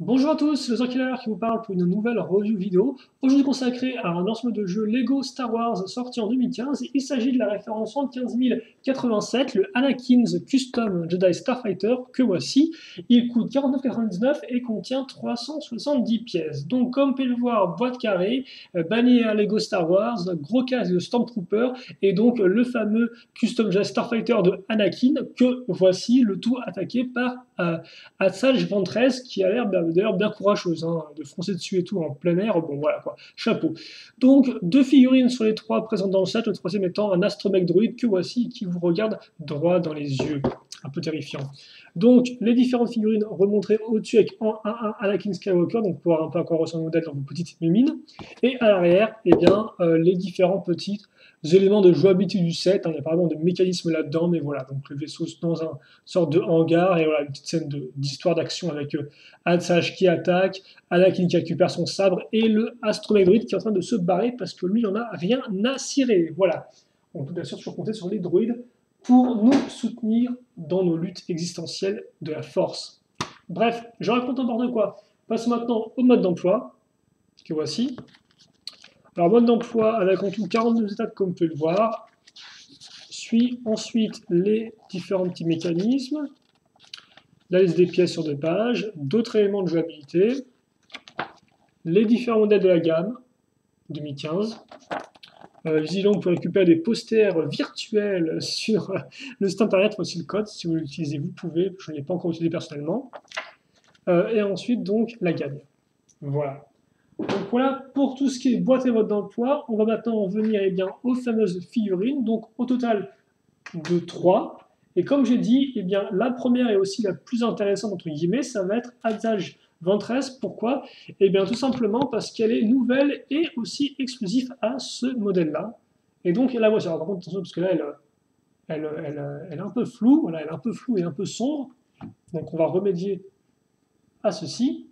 Bonjour à tous, c'est le Zorkiller qui vous parle pour une nouvelle review vidéo, aujourd'hui consacrée à un lancement de jeu Lego Star Wars sorti en 2015. Il s'agit de la référence 75087, le Anakin's Custom Jedi Starfighter, que voici. Il coûte 49,99 et contient 370 pièces. Donc comme vous pouvez le voir, boîte carrée, bannière Lego Star Wars, gros casque de Stormtrooper, et donc le fameux Custom Jedi Starfighter de Anakin, que voici, le tout attaqué par Asajj Ventress, qui a l'air d'ailleurs bien courageuse, hein, de foncer dessus et tout en plein air, bon voilà quoi, chapeau. Donc deux figurines sur les trois présentes dans le set, le troisième étant un astromech droïde que voici, qui vous regarde droit dans les yeux, un peu terrifiant. Donc les différentes figurines remontrées au-dessus avec en 1-1 Anakin Skywalker, donc pour voir un peu à quoi ressemble le modèle dans vos petites mimines, et à l'arrière, eh bien, les différents petits éléments de jouabilité du set, hein, il y a pas vraiment de mécanisme là-dedans, mais voilà, donc le vaisseau dans un sorte de hangar, et voilà, une petite scène d'histoire d'action avec Asajj qui attaque, Anakin qui récupère son sabre, et le astromech droïde qui est en train de se barrer parce que lui, il n'en a rien à cirer. Voilà. On peut bien sûr toujours compter sur les droïdes pour nous soutenir dans nos luttes existentielles de la force. Bref, je raconte n'importe quoi. Passons maintenant au mode d'emploi, que voici. Alors, mode d'emploi avec en tout 42 étapes, comme vous pouvez le voir. Suit ensuite les différents petits mécanismes, la liste des pièces sur 2 pages, d'autres éléments de jouabilité, les différents modèles de la gamme 2015. Vigilant, vous pouvez récupérer des posters virtuels sur le site internet, voici le code, si vous l'utilisez, vous pouvez, je ne l'ai pas encore utilisé personnellement. Et ensuite, donc, la gamme. Voilà. Donc voilà pour tout ce qui est boîte et mode d'emploi. On va maintenant en venir aux fameuses figurines. Donc au total de 3. Et comme j'ai dit, la première est aussi la plus intéressante, entre guillemets, ça va être Asajj Ventress. Pourquoi? Tout simplement parce qu'elle est nouvelle et aussi exclusive à ce modèle-là. Et donc la voici. Alors par contre, attention, parce que là, elle est un peu floue. Voilà, elle est un peu floue et un peu sombre. Donc on va remédier à ceci.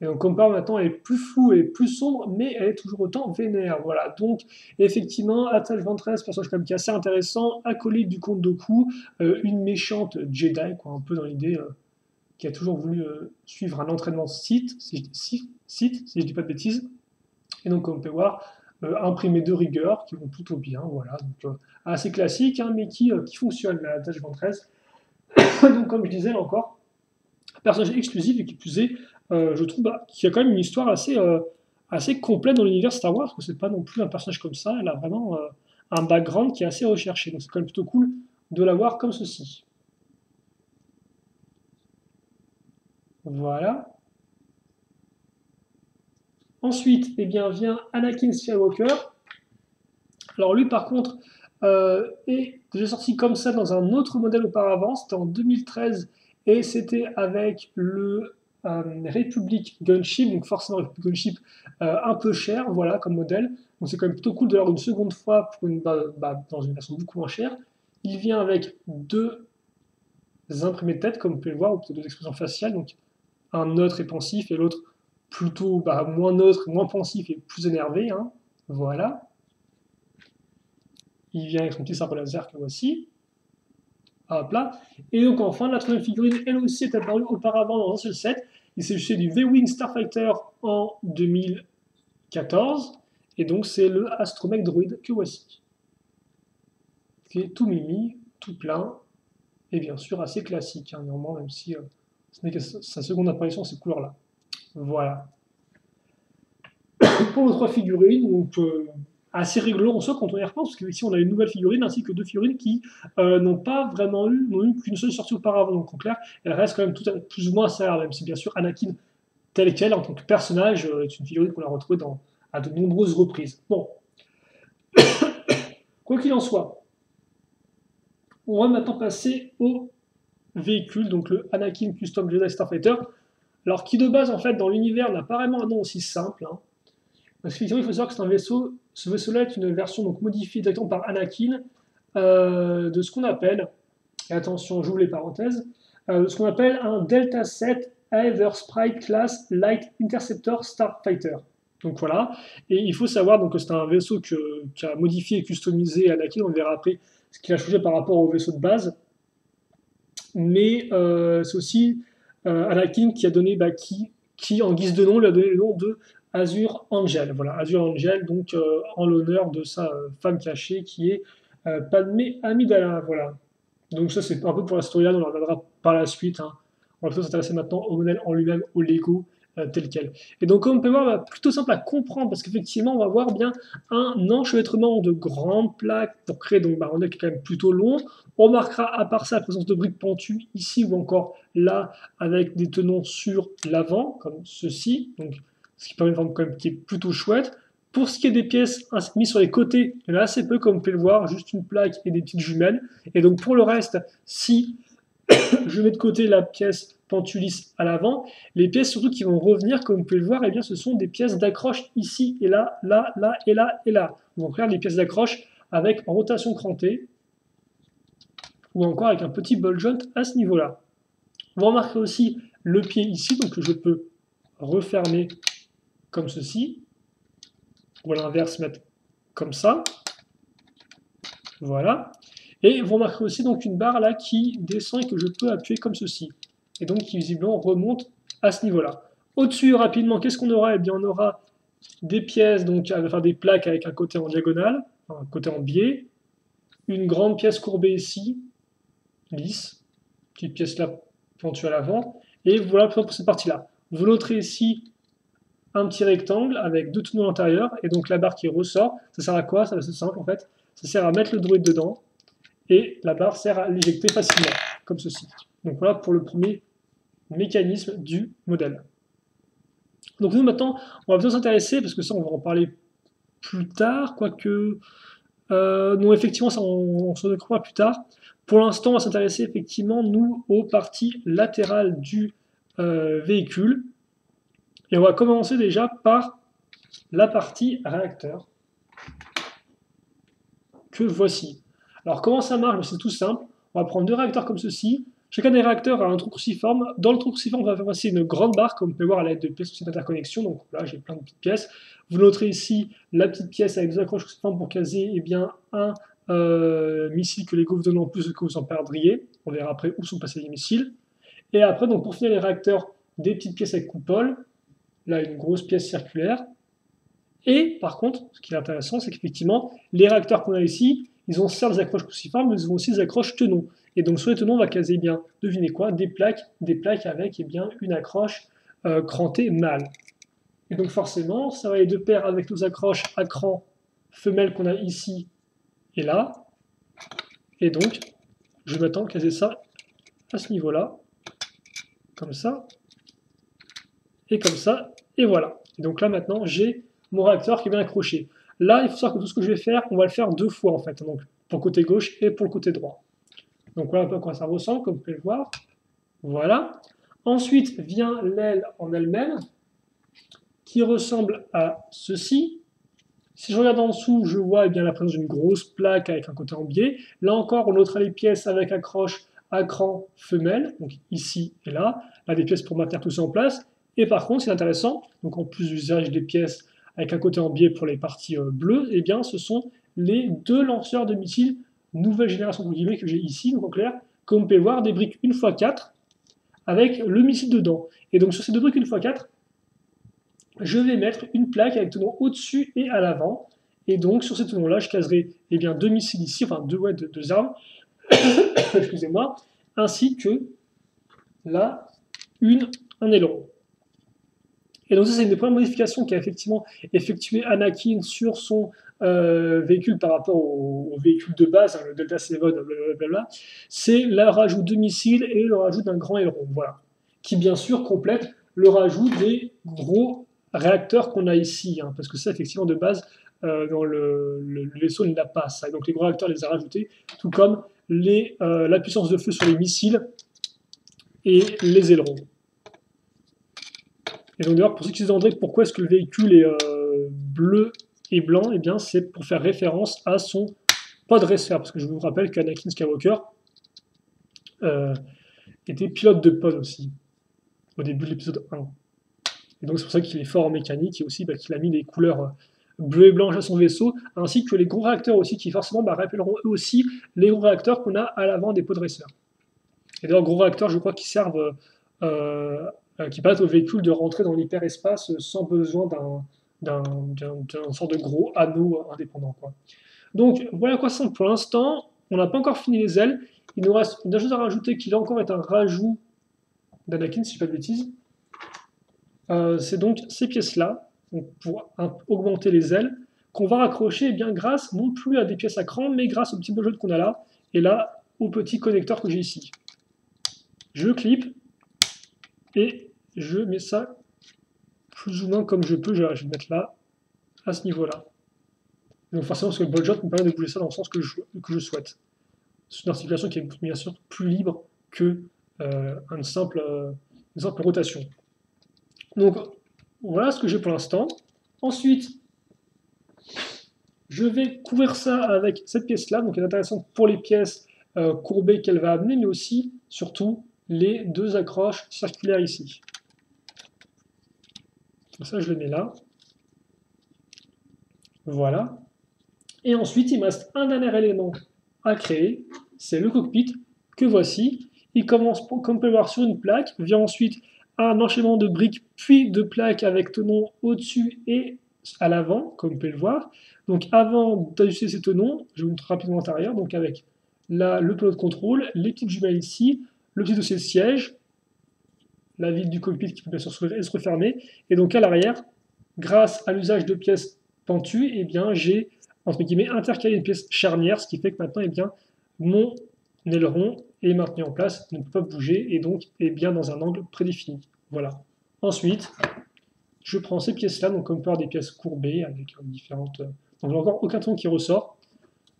Et donc, comme par maintenant, elle est plus floue et plus sombre, mais elle est toujours autant vénère. Voilà. Donc, effectivement, Asajj Ventress, personnage quand même qui est assez intéressant, acolyte du comte Dooku, une méchante Jedi, quoi, un peu dans l'idée, qui a toujours voulu suivre un entraînement Sith, si je dis pas de bêtises. Et donc, comme on peut voir, imprimé de rigueur, qui vont plutôt bien. Voilà. Donc, assez classique, hein, mais qui fonctionne, la Asajj Ventress. Donc, comme je disais encore, personnage exclusif et qui plus est, je trouve qu'il y a quand même une histoire assez complète dans l'univers Star Wars, que c'est pas non plus un personnage comme ça, elle a vraiment un background qui est assez recherché, donc c'est quand même plutôt cool de l'avoir comme ceci. Voilà. Ensuite, vient Anakin Skywalker. Alors lui, par contre, est déjà sorti comme ça dans un autre modèle auparavant, c'était en 2013, et c'était avec le Republic Gunship, donc forcément Republic Gunship un peu cher, voilà, comme modèle. Donc c'est quand même plutôt cool de l'avoir une seconde fois pour dans une version beaucoup moins chère. Il vient avec 2 imprimés de tête, comme vous pouvez le voir, ou plutôt 2 expressions faciales, donc un neutre et pensif, et l'autre plutôt moins neutre, moins pensif et plus énervé, hein. Voilà. Il vient avec son petit sabre laser que voici. Hop là. Et donc enfin, la troisième figurine, elle aussi est apparue auparavant dans un seul set. Il s'agissait du V-Wing Starfighter en 2014. Et donc c'est le astromech droïde que voici. Qui est tout mimi, tout plein, et bien sûr assez classique, hein, néanmoins, même si ce n'est que sa seconde apparition ces couleurs-là. Voilà. Pour nos 3 figurines, donc assez rigolo en soi quand on y repense, parce qu'ici on a une nouvelle figurine ainsi que 2 figurines qui n'ont eu qu'une seule sortie auparavant. Donc en clair, elles restent quand même toutes plus ou moins sérieuses, même si bien sûr Anakin tel quel en tant que personnage est une figurine qu'on a retrouvée à de nombreuses reprises. Bon, quoi qu'il en soit, on va maintenant passer au véhicule, donc le Anakin Custom Jedi Starfighter, alors qui de base en fait dans l'univers n'a pas vraiment un nom aussi simple, hein. Parce qu'effectivement, il faut savoir que c'est un vaisseau. Ce vaisseau-là est une version donc modifiée directement par Anakin de ce qu'on appelle, et attention, j'ouvre les parenthèses, ce qu'on appelle un Delta 7 Aether Sprite Class Light Interceptor Starfighter. Donc voilà, et il faut savoir donc, que c'est un vaisseau qu'a modifié et customisé Anakin, on verra après ce qu'il a changé par rapport au vaisseau de base, mais c'est aussi Anakin qui a donné, qui en guise de nom lui a donné le nom de Azure Angel. Voilà, Azure Angel, donc en l'honneur de sa femme cachée qui est Padmé Amidala. Voilà. Donc ça c'est un peu pour la storyline, on en reviendra par la suite, hein. On va plutôt s'intéresser maintenant au modèle en lui-même, au Lego tel quel. Et donc comme on peut voir, plutôt simple à comprendre parce qu'effectivement on va voir bien un enchevêtrement de grandes plaques pour créer donc un modèle qui est quand même plutôt long. On remarquera à part ça la présence de briques pentues ici ou encore là avec des tenons sur l'avant comme ceci, donc ce qui permet une forme quand même qui est plutôt chouette. Pour ce qui est des pièces mises sur les côtés, il y en a assez peu comme vous pouvez le voir, juste une plaque et des petites jumelles. Et donc pour le reste, si je mets de côté la pièce pentulisse à l'avant, les pièces surtout qui vont revenir, comme vous pouvez le voir, eh bien, ce sont des pièces d'accroche ici et là, là, là et là et là. Donc regarde les pièces d'accroche avec en rotation crantée ou encore avec un petit ball joint à ce niveau-là. Vous remarquerez aussi le pied ici, donc que je peux refermer comme ceci, ou à l'inverse mettre comme ça. Voilà. Et vous remarquerez aussi donc une barre là qui descend et que je peux appuyer comme ceci. Et donc qui visiblement remonte à ce niveau-là. Au-dessus, rapidement, qu'est-ce qu'on aura? Eh bien, on aura des pièces, donc enfin, des plaques avec un côté en diagonale, un côté en biais, une grande pièce courbée ici, lisse, petite pièce là pentue à l'avant, et voilà pour cette partie-là. Vous noterez ici un petit rectangle avec deux tenons à l'intérieur, et donc la barre qui ressort, ça sert à quoi? Ça va être simple en fait, ça sert à mettre le droïde dedans, et la barre sert à l'éjecter facilement, comme ceci. Donc voilà pour le premier mécanisme du modèle. Donc nous maintenant, on va bien s'intéresser, parce que ça on va en parler plus tard, quoique... non, effectivement, ça on s'en occupera plus tard. Pour l'instant, on va s'intéresser effectivement, nous, aux parties latérales du véhicule. Et on va commencer déjà par la partie réacteur, que voici. Alors comment ça marche? C'est tout simple. On va prendre deux réacteurs comme ceci. Chacun des réacteurs a un trou cruciforme. Dans le trou cruciforme, on va faire passer une grande barre, comme vous pouvez voir à l'aide de pièces d'interconnexion. Donc là, j'ai plein de petites pièces. Vous noterez ici la petite pièce avec deux accroches cruciformes pour caser bien, un missile que Lego vous donne en plus que vous en perdriez. On verra après où sont passés les missiles. Et après, donc, pour finir les réacteurs, des petites pièces avec coupole. Là, une grosse pièce circulaire. Et par contre, ce qui est intéressant, c'est qu'effectivement, les réacteurs qu'on a ici, ils ont certes des accroches cruciformes, mais ils ont aussi des accroches tenons. Et donc sur les tenons, on va caser bien, devinez quoi, des plaques avec bien une accroche crantée mâle. Et donc forcément, ça va aller de pair avec nos accroches à cran femelles qu'on a ici et là. Et donc, je vais maintenant caser ça à ce niveau-là, comme ça, et comme ça, et voilà. Et donc là maintenant, j'ai mon réacteur qui est bien accroché. Là, il faut savoir que tout ce que je vais faire, on va le faire deux fois en fait, donc pour le côté gauche et pour le côté droit. Donc voilà un peu à quoi ça ressemble, comme vous pouvez le voir. Voilà. Ensuite vient l'aile en elle-même, qui ressemble à ceci. Si je regarde en dessous, je vois bien la présence d'une grosse plaque avec un côté en biais. Là encore, on notera les pièces avec accroche à cran femelle, donc ici et là. Là, des pièces pour maintenir tout ça en place. Et par contre, c'est intéressant, donc en plus d'usage des pièces avec un côté en biais pour les parties bleues, eh bien, ce sont les deux lanceurs de missiles nouvelle génération de guillemets que j'ai ici, donc en clair, comme vous pouvez voir, des briques 1x4 avec le missile dedans. Et donc sur ces deux briques 1x4, je vais mettre une plaque avec tenons au-dessus et à l'avant. Et donc sur ces tenons-là, je caserai eh bien, deux missiles ici, enfin deux armes, excusez-moi, ainsi que là, un aileron. Et donc ça, c'est une des premières modifications qu'a effectivement effectué Anakin sur son véhicule par rapport au véhicule de base, hein, le Delta 7, blablabla. C'est le rajout de missiles et le rajout d'un grand aileron, voilà. Qui bien sûr complète le rajout des gros réacteurs qu'on a ici, hein, parce que ça, effectivement, de base, dans le vaisseau n'a pas ça. Et donc les gros réacteurs les a rajoutés, tout comme la puissance de feu sur les missiles et les ailerons. Et donc d'ailleurs, pour ceux qui se demanderaient pourquoi est-ce que le véhicule est bleu et blanc, eh bien c'est pour faire référence à son pod racer, parce que je vous rappelle qu'Anakin Skywalker était pilote de pod aussi, au début de l'épisode 1. Et donc c'est pour ça qu'il est fort en mécanique, et aussi qu'il a mis des couleurs bleues et blanches à son vaisseau, ainsi que les gros réacteurs aussi, qui forcément rappelleront eux aussi les gros réacteurs qu'on a à l'avant des pod racers. Et d'ailleurs, gros réacteurs, je crois qu'ils servent qui permettent au véhicule de rentrer dans l'hyperespace sans besoin d'un sorte de gros anneau indépendant, quoi. Donc voilà à quoi ça ressemble pour l'instant. On n'a pas encore fini les ailes. Il nous reste une chose à rajouter qui là encore est un rajout d'Anakin, si je ne dis pas de bêtises. C'est donc ces pièces-là, pour augmenter les ailes, qu'on va raccrocher eh bien, grâce non plus à des pièces à cran, mais grâce au petit bolot qu'on a là, et là, au petit connecteur que j'ai ici. Je clip, et je mets ça plus ou moins comme je peux. Je vais le mettre là, à ce niveau-là. Donc forcément, parce que le ball joint me permet de bouger ça dans le sens que je souhaite. C'est une articulation qui est bien sûr plus libre que une simple rotation. Donc voilà ce que j'ai pour l'instant. Ensuite, je vais couvrir ça avec cette pièce-là, donc elle est intéressante pour les pièces courbées qu'elle va amener, mais aussi, surtout, les deux accroches circulaires ici. Donc ça, je le mets là. Voilà. Et ensuite, il me reste un dernier élément à créer, c'est le cockpit que voici. Il commence, comme on peut le voir, sur une plaque, vient ensuite un enchaînement de briques, puis de plaques avec tenons au-dessus et à l'avant, comme vous pouvez le voir. Donc avant d'ajuster ces tenons, je vous montre rapidement l'intérieur, donc avec là, le panneau de contrôle, les petites jumelles ici, le petit dossier de siège, la vitre du cockpit qui peut bien sûr s'ouvrir et se refermer, et donc à l'arrière, grâce à l'usage de pièces pentues, eh bien j'ai entre guillemets intercalé une pièce charnière, ce qui fait que maintenant, eh bien, mon aileron est maintenu en place, ne peut pas bouger et donc est bien dans un angle prédéfini. Voilà. Ensuite, je prends ces pièces-là, donc comme on peut avoir des pièces courbées avec différentes. Donc encore aucun ton qui ressort,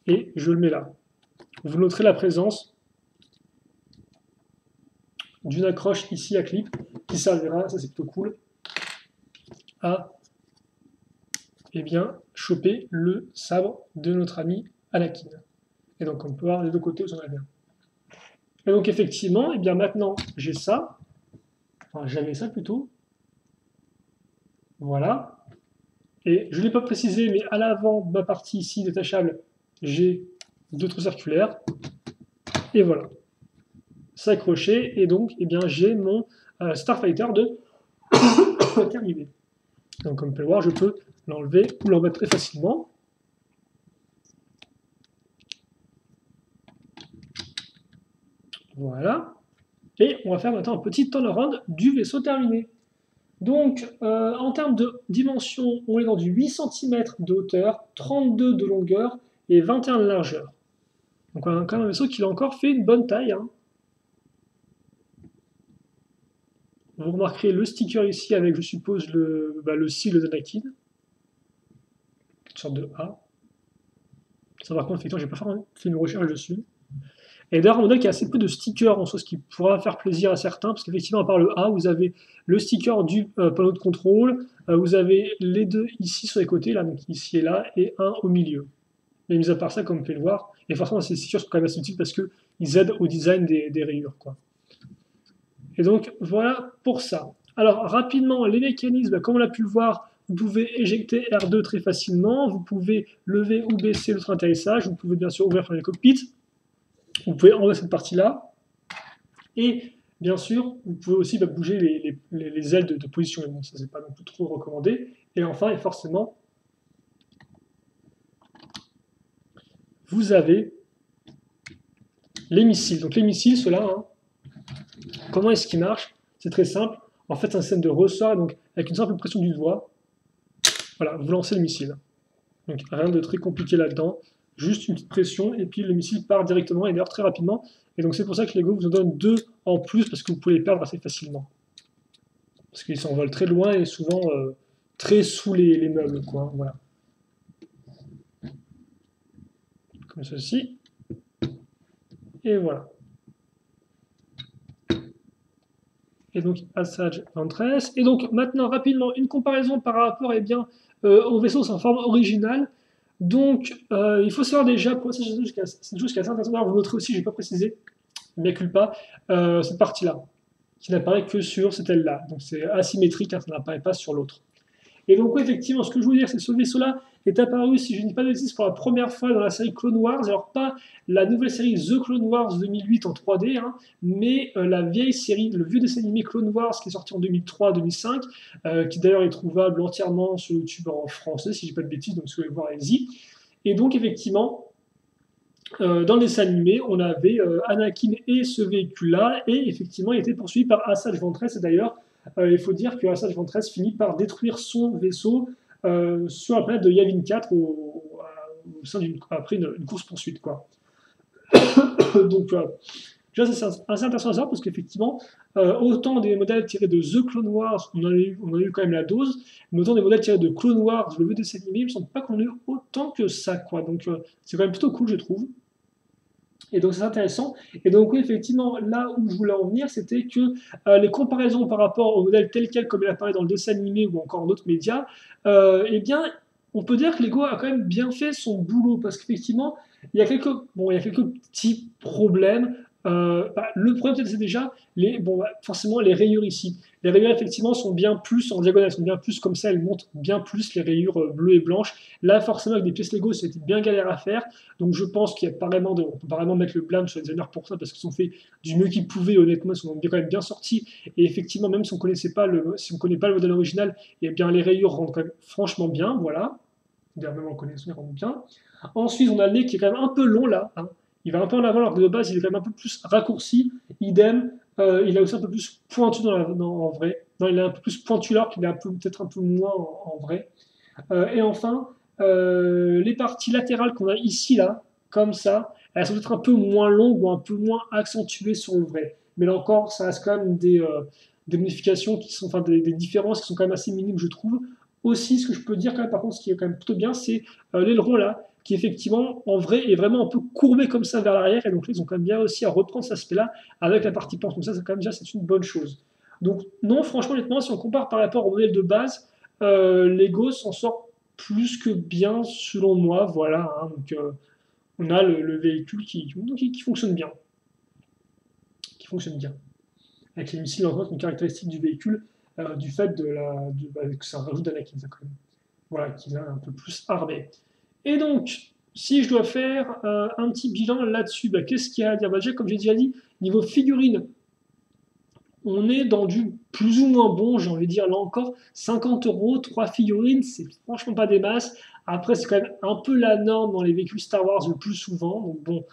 et je le mets là. Vous noterez la présence d'une accroche ici à clip qui servira, ça c'est plutôt cool, à eh bien, choper le sabre de notre ami Anakin. Et donc on peut voir les deux côtés où ça va bien. Et donc effectivement, eh bien maintenant j'ai ça, enfin j'avais ça plutôt, voilà. Et je ne l'ai pas précisé, mais à l'avant de ma partie ici détachable, j'ai deux trous circulaires, et voilà. C'est accroché, et donc eh bien j'ai mon Starfighter de terminé. Donc comme vous pouvez le voir, je peux l'enlever ou l'en mettre très facilement. Voilà. Et on va faire maintenant un petit turnaround du vaisseau terminé. Donc, en termes de dimension, on est dans du 8 cm de hauteur, 32 de longueur et 21 de largeur. Donc on a quand même un vaisseau qui a encore fait une bonne taille, hein. Vous remarquerez le sticker ici avec, je suppose, le sigle d'Anakin. Une sorte de A. Ça par contre, effectivement, j'ai pas fait une recherche dessus. Et d'ailleurs, un modèle qui a assez peu de stickers en soi, ce qui pourra faire plaisir à certains, parce qu'effectivement, à part le A, vous avez le sticker du panneau de contrôle, vous avez les deux ici sur les côtés, là, donc ici et là, et un au milieu. Mais mis à part ça, comme vous pouvez le voir, et forcément, ces stickers sont quand même assez utiles parce qu'ils aident au design des rayures, quoi. Et donc, voilà pour ça. Alors, rapidement, les mécanismes, comme on l'a pu le voir, vous pouvez éjecter R2 très facilement, vous pouvez lever ou baisser votre atterrissage, vous pouvez bien sûr ouvrir le cockpit. Vous pouvez enlever cette partie-là. Et bien sûr, vous pouvez aussi bouger les ailes de position. Mais bon, ça, c'est pas non plus trop recommandé. Et enfin, et forcément, vous avez les missiles. Donc les missiles, ceux-là, hein, comment est-ce qu'ils marchent? C'est très simple. En fait, c'est un système de ressort. Donc, avec une simple pression du doigt, voilà, vous lancez le missile. Donc, rien de très compliqué là-dedans. Juste une petite pression, et puis le missile part directement, et d'ailleurs très rapidement. Et donc c'est pour ça que Lego vous en donne deux en plus, parce que vous pouvez les perdre assez facilement. Parce qu'ils s'envolent très loin et souvent très sous les meubles, quoi. Voilà. Comme ceci. Et voilà. Et donc Asajj Ventress. Et donc maintenant rapidement une comparaison par rapport au vaisseau sans forme originale. Donc il faut savoir déjà, pour ça c'est une chose qui est assez intéressante, vous noterez aussi, je n'ai pas précisé, mais culpa, cette partie-là, qui n'apparaît que sur cette aile-là. Donc c'est asymétrique, hein, ça n'apparaît pas sur l'autre. Et donc effectivement, ce que je veux dire, c'est que ce vaisseau-là est apparu, si je ne dis pas de bêtises, pour la première fois dans la série Clone Wars. Alors pas la nouvelle série The Clone Wars 2008 en 3D, hein, mais la vieille série, le vieux dessin animé Clone Wars qui est sorti en 2003-2005, qui d'ailleurs est trouvable entièrement sur YouTube en français, si je ne dis pas de bêtises, donc si vous voulez voir, allez-y. Et donc effectivement, dans le dessin animé, on avait Anakin et ce véhicule-là, et effectivement, il était poursuivi par Asajj Ventress. Et d'ailleurs, il faut dire que Asajj Ventress finit par détruire son vaisseau sur la planète de Yavin 4 au sein après une course-poursuite, quoi. Donc, déjà, c'est assez intéressant à savoir parce qu'effectivement, autant des modèles tirés de The Clone Wars, on a eu quand même la dose, mais autant des modèles tirés de Clone Wars, le vieux dessin animé, il me semble pas qu'on ait eu autant que ça, quoi. Donc, c'est quand même plutôt cool, je trouve. Et donc c'est intéressant. Et donc oui, effectivement, là où je voulais en venir, c'était que les comparaisons par rapport au modèle tel quel, comme il apparaît dans le dessin animé ou encore dans d'autres médias, eh bien, on peut dire que Lego a quand même bien fait son boulot, parce qu'effectivement, il y a quelques petits problèmes. Le problème, c'est déjà forcément les rayures ici. Les rayures, effectivement, sont bien plus en diagonale, sont bien plus comme ça, elles montrent bien plus les rayures bleues et blanches. Là, forcément, avec des pièces Lego, c'était bien galère à faire. Donc, je pense qu'il y a on peut pas vraiment mettre le blâme sur les designers pour ça, parce qu'ils ont fait du mieux qu'ils pouvaient, honnêtement, ils sont quand même bien sortis. Et effectivement, même si on ne connaît pas le modèle original, eh bien, les rayures rendent quand même franchement bien, voilà. D'ailleurs, même en connaissant, ils rendent bien. Ensuite, on a le nez qui est quand même un peu long là, hein. Il va un peu en avant alors que de base il est quand même un peu plus raccourci. Idem, il est aussi un peu plus pointu en vrai. Non, il est un peu plus pointu là qu'il est peut-être un peu moins en vrai. Et enfin, les parties latérales qu'on a ici là, comme ça, elles sont peut-être un peu moins longues ou un peu moins accentuées sur le vrai. Mais là encore, ça reste quand même des modifications qui sont, enfin des différences qui sont quand même assez minimes, je trouve. Aussi, ce que je peux dire quand même, par contre, ce qui est quand même plutôt bien, c'est l'aileron là, qui effectivement, en vrai, est vraiment un peu courbé comme ça vers l'arrière. Et donc là, ils ont quand même bien aussi à reprendre cet aspect-là avec la partie planche. Donc ça, c'est quand même déjà, c'est une bonne chose. Donc non, franchement, honnêtement, si on compare par rapport au modèle de base, Lego s'en sort plus que bien, selon moi. Voilà, hein. Donc on a le véhicule qui fonctionne bien. Qui fonctionne bien. Avec les missiles, encore, une caractéristique du véhicule, du fait que ça rajoute d'Anakin, quand même. Voilà, qu'il est un peu plus armé. Et donc, si je dois faire un petit bilan là-dessus, qu'est-ce qu'il y a à dire? Déjà, comme j'ai déjà dit, niveau figurine, on est dans du plus ou moins bon, j'ai envie de dire là encore, 50 €, 3 figurines, c'est franchement pas des masses. Après, c'est quand même un peu la norme dans les véhicules Star Wars le plus souvent. Donc bon,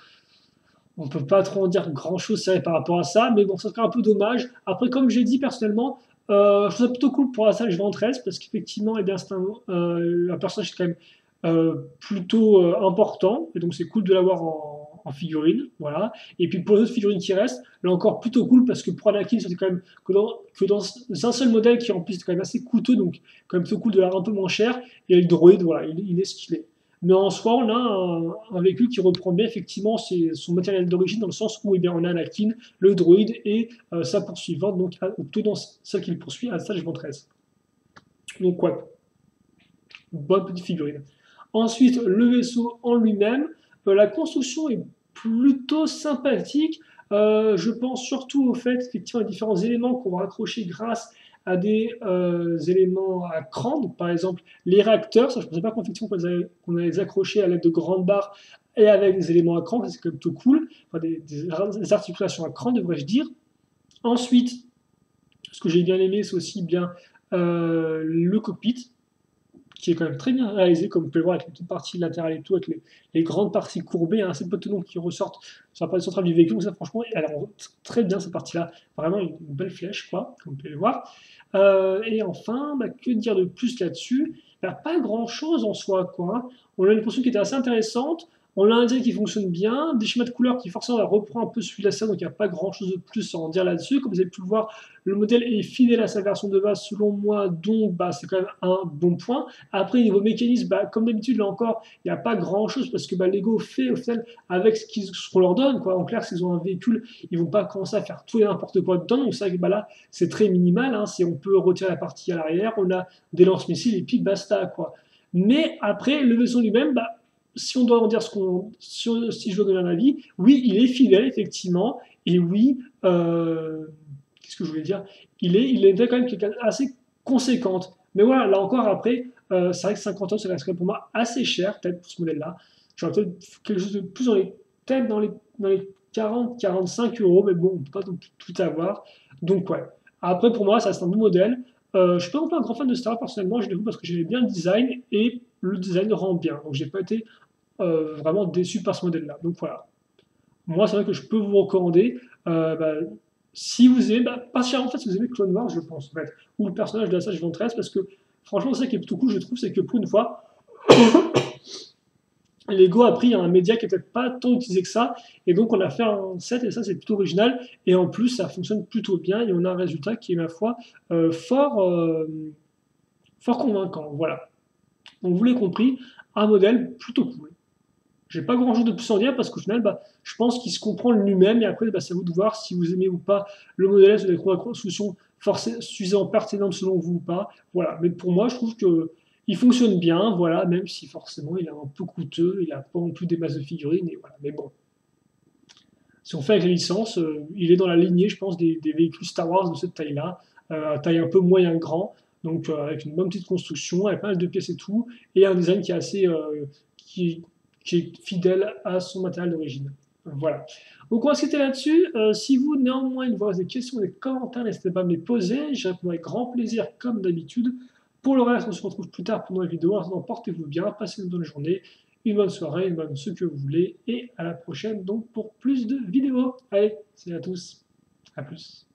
on peut pas trop en dire grand-chose par rapport à ça, mais bon, ça serait un peu dommage. Après, comme j'ai dit personnellement, je trouve ça plutôt cool pour Asajj Ventress, parce qu'effectivement, eh bien, c'est un personnage qui est quand même plutôt important, et donc c'est cool de l'avoir en figurine, voilà. Et puis pour les autres figurines qui restent, là encore plutôt cool, parce que pour Anakin, c'était quand même que dans un seul modèle qui en plus est quand même assez coûteux, donc quand même plutôt cool de l'avoir un peu moins cher, et le droïde, voilà, il est stylé. Mais en soi, on a un véhicule qui reprend bien effectivement son matériel d'origine, dans le sens où eh bien, on a Anakin, le droïde et sa poursuivante, donc plutôt dans celle qui le poursuit, à Asajj Ventress. Donc quoi, bonne petite figurine. Ensuite, le vaisseau en lui-même, la construction est plutôt sympathique. Je pense surtout au fait, effectivement, les différents éléments qu'on va accrocher grâce à des éléments à cran. Donc, par exemple, les réacteurs, ça je ne pensais pas qu'on allait les accrocher à l'aide de grandes barres et avec des éléments à cran, c'est quand même plutôt cool. Enfin, des articulations à cran, devrais-je dire. Ensuite, ce que j'ai bien aimé, c'est aussi bien le cockpit, qui est quand même très bien réalisé, comme vous pouvez le voir avec les petites parties latérales et tout, avec les grandes parties courbées, hein, ces poteaux qui ressortent sur la partie centrale du véhicule. Donc ça, franchement, elle rend très bien cette partie-là. Vraiment une belle flèche, quoi, comme vous pouvez le voir. Et enfin, que dire de plus là-dessus? Pas grand-chose en soi, quoi, hein. On a une construction qui était assez intéressante. On a un design qui fonctionne bien, des schémas de couleurs qui forcément reprend un peu celui de la série, donc il n'y a pas grand chose de plus à en dire là-dessus. Comme vous avez pu le voir, le modèle est fidèle à sa version de base selon moi, donc c'est quand même un bon point. Après, niveau mécanisme, comme d'habitude, là encore, il n'y a pas grand-chose parce que Lego fait au final avec ce qu'on leur donne, quoi. En clair, s'ils ont un véhicule, ils ne vont pas commencer à faire tout et n'importe quoi dedans. Donc c'est vrai que là, c'est très minimal, hein. Si on peut retirer la partie à l'arrière, on a des lance-missiles et puis basta, quoi. Mais après, le vaisseau lui-même, si on doit en dire si je dois donner un avis, oui, il est fidèle, effectivement, et oui, qu'est-ce que je voulais dire, il est quand même quelqu'un assez conséquente. Mais voilà, là encore, après, C'est vrai que 50 euros, ça resterait pour moi assez cher, peut-être, pour ce modèle-là. J'aurais peut-être quelque chose de plus dans les, peut-être dans les 40-45 euros, mais bon, on peut pas tout avoir. Donc, ouais. Après, pour moi, ça reste un bon modèle. Je suis pas non plus un grand fan de Star Wars personnellement, je l'avoue, parce que j'aimais bien le design et le design rend bien. Donc, j'ai pas été vraiment déçu par ce modèle-là. Donc, voilà. Moi, c'est vrai que je peux vous recommander. Bah, si vous aimez, bah, particulièrement en fait, si vous aimez Clone Wars, je pense, en fait, ou le personnage de la Sage Ventress, parce que franchement, c'est ça qui est plutôt cool, je trouve, c'est que pour une fois, Lego a pris un média qui n'est peut-être pas tant utilisé que ça, et donc on a fait un set, et ça c'est plutôt original, et en plus ça fonctionne plutôt bien, et on a un résultat qui est, ma foi, fort convaincant. Voilà. Donc vous l'avez compris, un modèle plutôt cool. J'ai pas grand chose de plus à en dire parce qu'au final, bah, je pense qu'il se comprend lui-même et après, bah, c'est à vous de voir si vous aimez ou pas le modèle, si vous avez trouvé la solution suffisamment pertinente selon vous ou pas. Voilà. Mais pour moi, je trouve que il fonctionne bien, voilà, même si forcément il est un peu coûteux, il a pas non plus des masses de figurines, et voilà. Mais bon, si on fait avec les licences, il est dans la lignée, je pense, des véhicules Star Wars de cette taille-là, à taille un peu moyen grand, donc avec une bonne petite construction, avec pas mal de pièces et tout, et un design qui est assez, qui, qui est fidèle à son matériel d'origine. Voilà. Donc on va se quitter là-dessus. Si vous, néanmoins, il vous reste des questions, des commentaires, n'hésitez pas à me les poser. Je répondrai avec grand plaisir, comme d'habitude. Pour le reste, on se retrouve plus tard pour une nouvelle vidéo. En attendant, portez-vous bien, passez une bonne journée, une bonne soirée, une bonne ce que vous voulez. Et à la prochaine donc pour plus de vidéos. Allez, salut à tous. À plus.